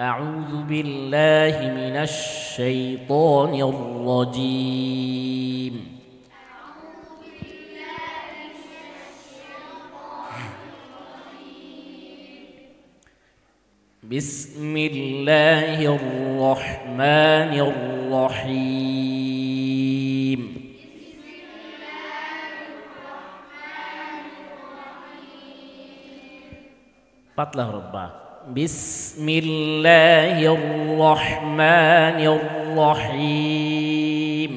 أعوذ بالله من الشيطان الرجيم بسم الله الرحمن الرحيم পাতলা হরফ বা بسم الله الرحمن الرحيم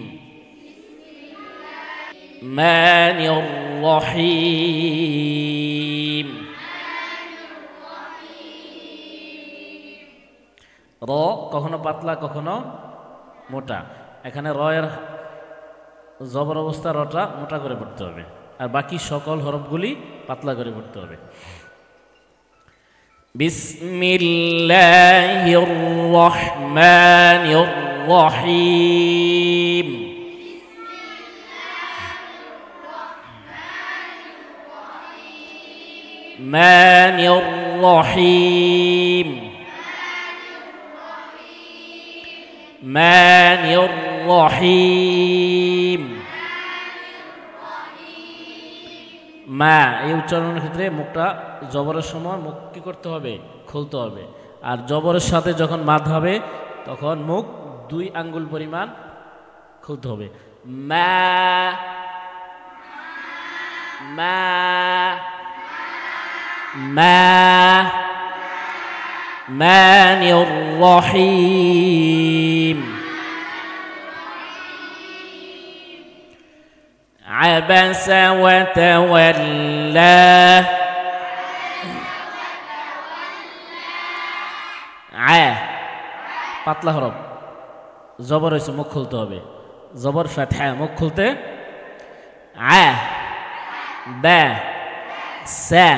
مان الرحيم র কখনো পাতলা কখনো মোটা এখানে র এর জবর অবস্থা রটা মোটা করে পড়তে হবে আর বাকি সকল হরফগুলি পাতলা করে পড়তে হবে বিসমিল্লাহির রহমানির রহিম মানির রহিম মানির রহিম মা এই উচ্চারণের ক্ষেত্রে মুখটা জবরের সময় মুখ কি করতে হবে খুলতে হবে আর জবরের সাথে যখন মাদ হবে তখন মুখ 2 আঙ্গুল পরিমাণ খুলতে হবে মা মা মা মানির রহিম عبس وتولى পাতলা হরফ জবর হইছে মুখ খুলতে হবে জবর ফাতহা মুখ খুলতে আ বা সা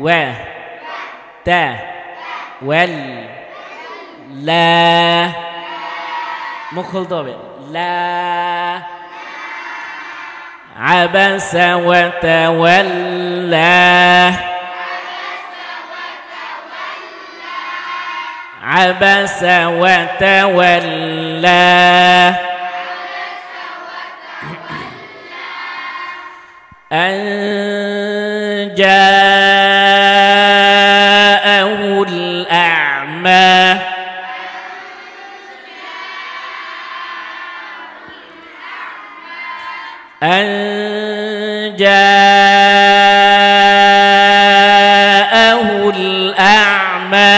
ওয়া তা ওয়াল লা মুখ খুলতে হবে লা عبس وتولى عبس وتولى أن جاءه الأعمى أن جاءه الأعمى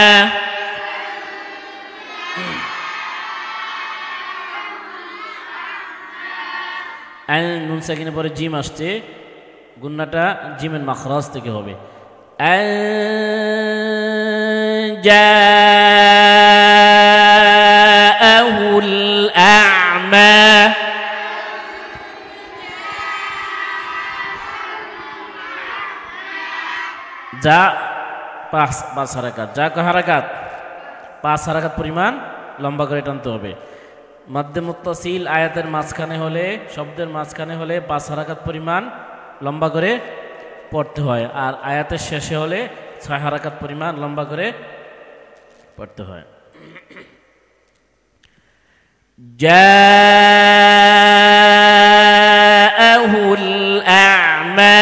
নুন সাকিনের পরে জিম আসছে গুন্নাটা জিমের মাখরাজ থেকে হবে أن جاءه الأعمى যা পাঁচ হারাকাত যা ক হারাকাত 5 হারাকাত পরিমাণ লম্বা করে টানতে হবে মধ্যে মুত্তাসিল আয়াতের মাঝখানে হলে শব্দের মাঝখানে হলে 5 হারাকাত পরিমাণ লম্বা করে পড়তে হয় আর আয়াতের শেষে হলে 6 হারাকাত পরিমাণ লম্বা করে পড়তে হয় জাআহুল আ'মা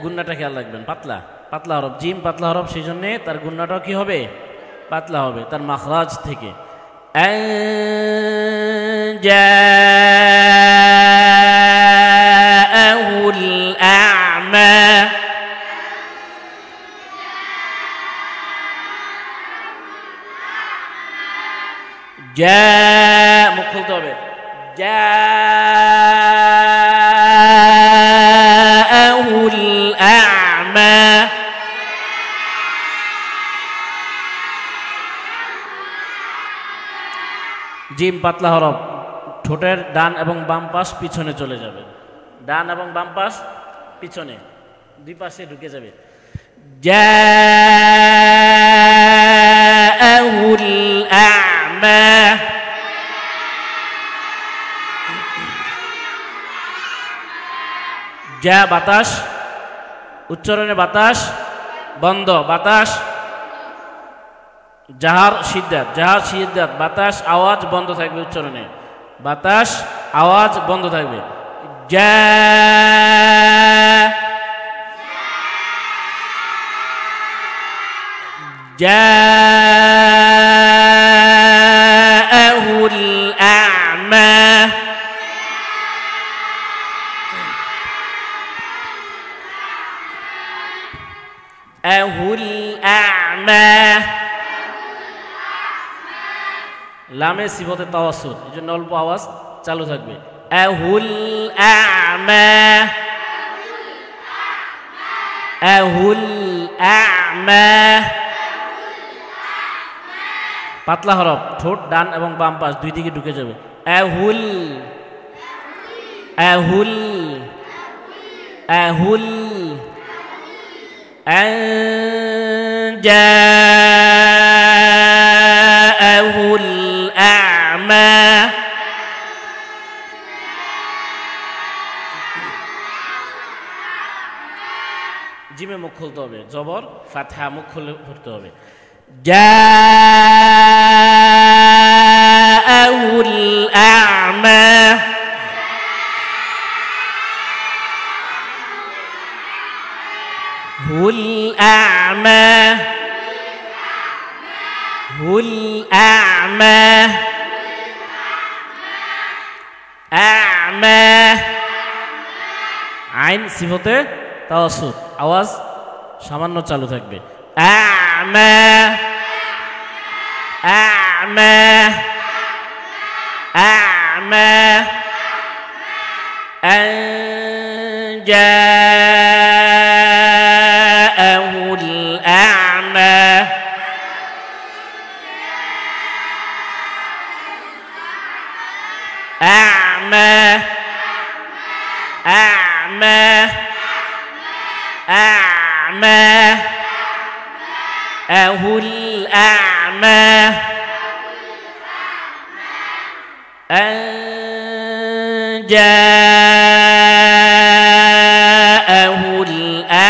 গুন্নাটা খেয়াল রাখবেন পাতলা পাতলা হরফ জিম পাতলা হরফ সেই জন্য তার গুন্নাটাও কি হবে পাতলা হবে তার মাখরাজ থেকে জাআহুল আ'মা যা মুখ খুলতে হবে জাআহুল আ'মা জিম পাতলা হরফ ঠোঁটের ডান এবং বাম পাশ পিছনে চলে যাবে ডান এবং বাম পাশ পিছনে দুই পাশে ঢুকে যাবে জাআহুল আ'মা যা বাতাস, উচ্চারণে বাতাস বন্ধ, বাতাস জাহার সিদ্ধাত, জাহার সিদ্ধাত, বাতাস আওয়াজ বন্ধ থাকবে উচ্চারণে, বাতাস আওয়াজ বন্ধ থাকবে। যা জাআহুল আ'মা, আহুল আ'মা, লামে সিফতে তাওয়াসসুত, এই জন্য অল্প আওয়াজ চালু থাকবে। আহুল আ'মা, আহুল আ'মা, পাতলা হরফ, ঠোঁট ডান এবং বাম পাশ দুই দিকে ঢুকে যাবে। আহুল, আহুল, আহুল, জাআহুল আ'মা, জিমে মুখ খুলতে হবে, জবর ফাতহা, মুখ খুলে পড়তে হবে। জাআহুল আ'মা, হুল আ'মা, হুল আ'মা, আ'মা, আইন সিফতে তাওয়াসসুত, আওয়াজ সামান্য চালু থাকবে। আ'মা, আ'মা, আ'মা, জাআহুল আ'মা, আ'মা, আ'মা, আ'মা, আহুল আ'মা, জাআহুল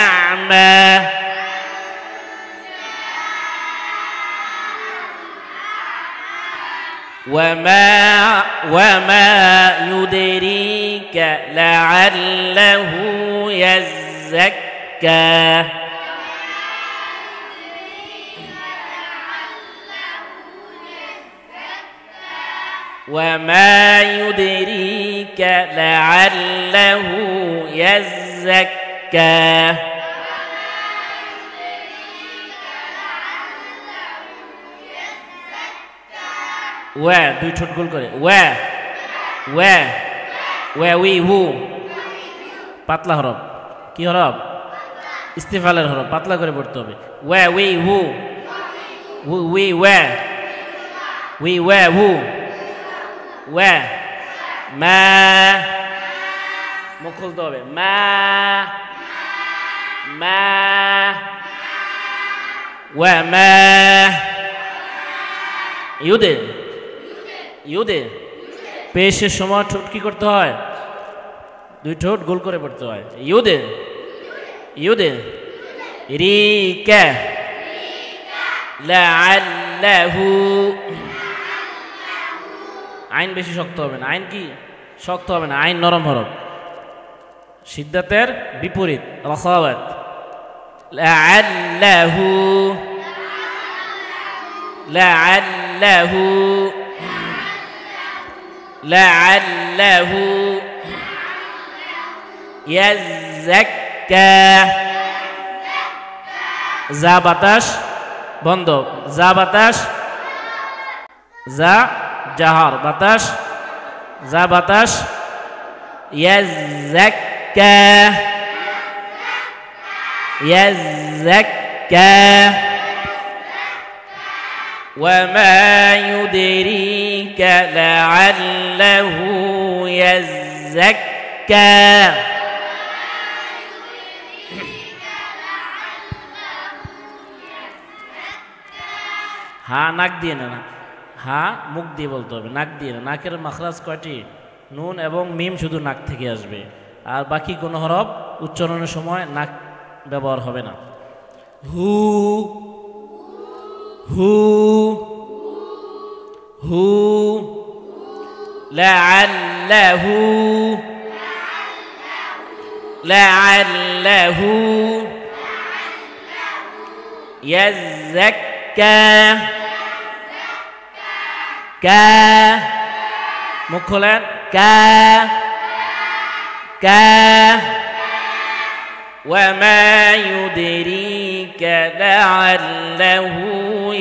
আ'মা, وما يدريك لعله يزكى وما يدريك لعله يزكى ওয়া দুই ঠোঁট গোল করে, ওয়া ওয়া ওয়া উই হু, পাতলা হরফ, কি হরফ? ইস্তিফালের হরফ, পাতলা করে পড়তে হবে। ওয়া উই হু, উই ওয়া, উই ওয়া হু, ওয়া মা, মুখ খুলতে হবে, মা, মা, ওয়া মা, ইউদে, ইউদে, পেশের সময় ঠোঁট কি করতে হয়? দুই ঠোঁট গোল করে পড়তে হয়। ইউদে, ইউদে, রিকা, লাআল্লাহু, আইন বেশি শক্ত হবে না, আইন কি শক্ত হবে না, আইন নরম হরফ, সিদ্ধাতের বিপরীত রাখাওয়াত। লাআল্লাহু, লাআল্লাহু, লাআল্লাহু ইয়াযাক্কা, যা বাতাস বন্ধ, যা বাতাস, যা জাহার বাতাস, যা বাতাস, ইয়াযাক্কা, ইয়াযাক্কা, وما يدريك لعله يزكى হা নাক দিয়ে না, হা মুখ দিয়ে বলতে হবে, নাক দিয়ে না। নাকের মাখরাজ কয়টি? নুন এবং মিম শুধু নাক থেকে আসবে। আর বাকি কোনো হরফ উচ্চারণের সময় নাক ব্যবহার হবে না। হু হু হু লাআল্লাহু লাআল্লাহু ইয়াযাক্কা কা মুখ খোলেন কা কা وما يدريك لعله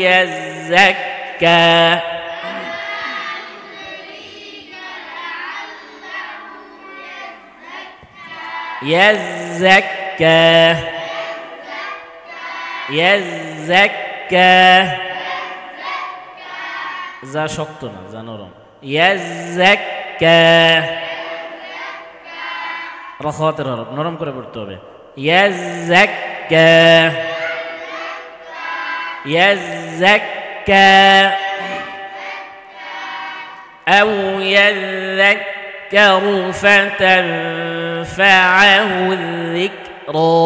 يزكى يزكى يزكى যা শক্ত না যা নরম يزكى রখাতের হরফ নরম করে পড়তে হবে يزكى يزكى أو يذكر فتنفعه الذكرى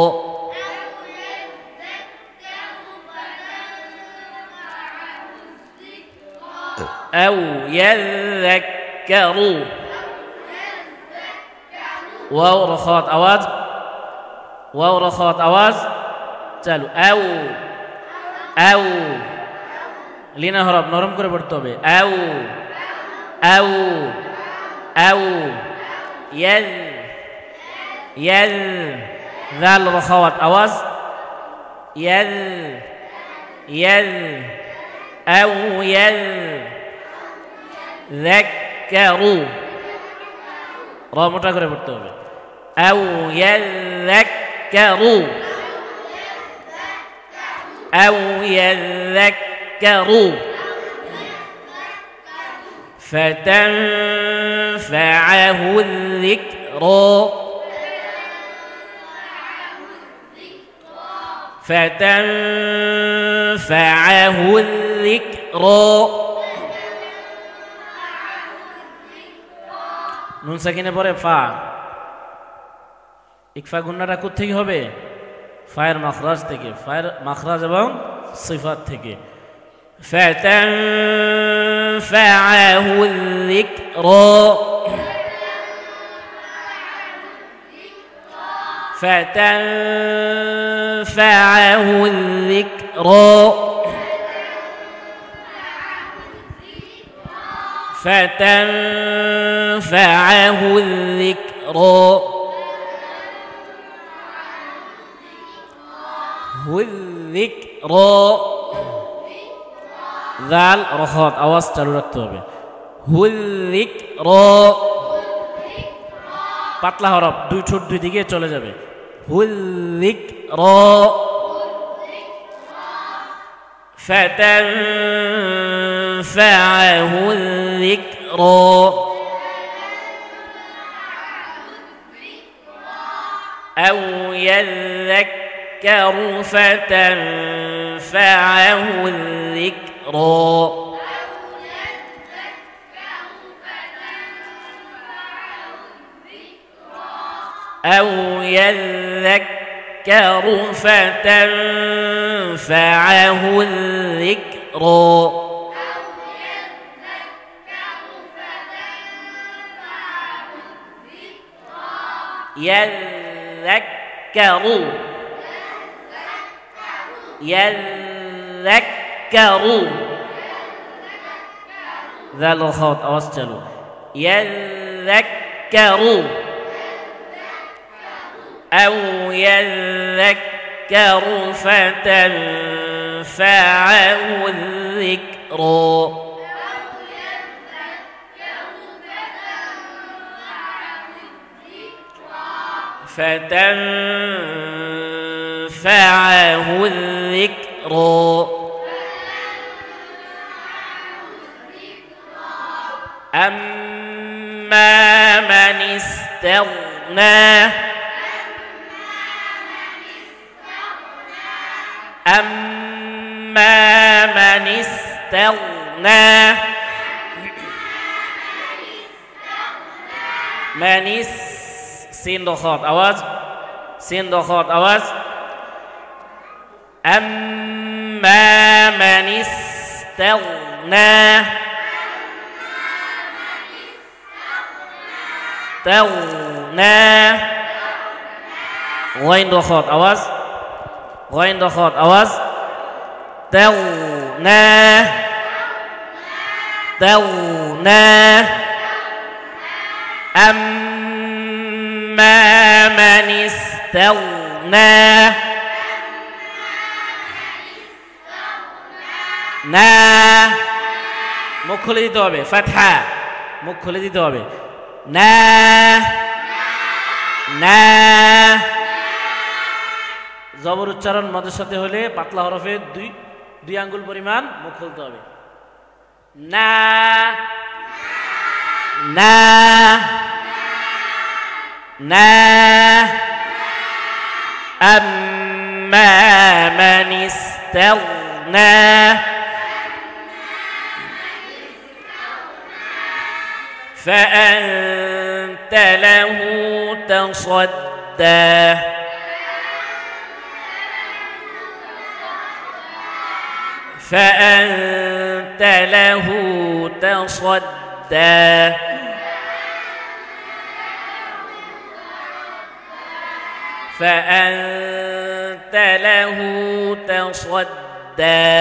أو يذكر واو رخاء أواز واو رخاء أواز چلو أو لينا هرب نرم করে পড়তে হবে أو يذ ذال رخاوات أواز يذ أو يذكروا را মোটা করে পড়তে হবে أو يذكروا أو يذكروا فتنفعه الذكرى فتنفعه الذكرى নুন সাকিনে পরে ফা ইকফা গুন্নাটা কোথা থেকে হবে ফায়ের মাখরাজ থেকে ফায়ের মাখরাজ এবং সিফাত থেকে فتنفعه الذكرى فتنفعه الذكرى فتنفعه الذكرى الذكرى ذال رخاء আওয়াজ চালু রাখতে হবে الذكرى পাতলা হরফ দুই ছোট দুই দিকে চলে যাবে الذكرى فتنفعه الذكرى أو يذكر فتنفعه الذكرى أو يذكر فتنفعه الذكرى يذكر يذكر ذا الخوت أوسجلوا يذكر أو يذكر فتنفعه الذكرى فتنفعه الذكرى أما من استغنى أما من استغنى من সিন রখত আওয়াজ, সিন রখত আওয়াজ। আম্মা মান ইস্তাগনা, তাগনা। গইন রখত আওয়াজ, গইন রখত আওয়াজ। তাগনা, তাগনা। أما من استغنى না মুখ খুলে দিতে হবে, ফাতহা মুখ খুলে দিতে হবে। না না জবর উচ্চারণ মদের সাথে হলে পাতলা হরফে দুই আঙ্গুল পরিমাণ মুখ খুলতে হবে। না না না। أما من استغنى فأنت له تصدى فأنت له تصدى فأنت له تصدى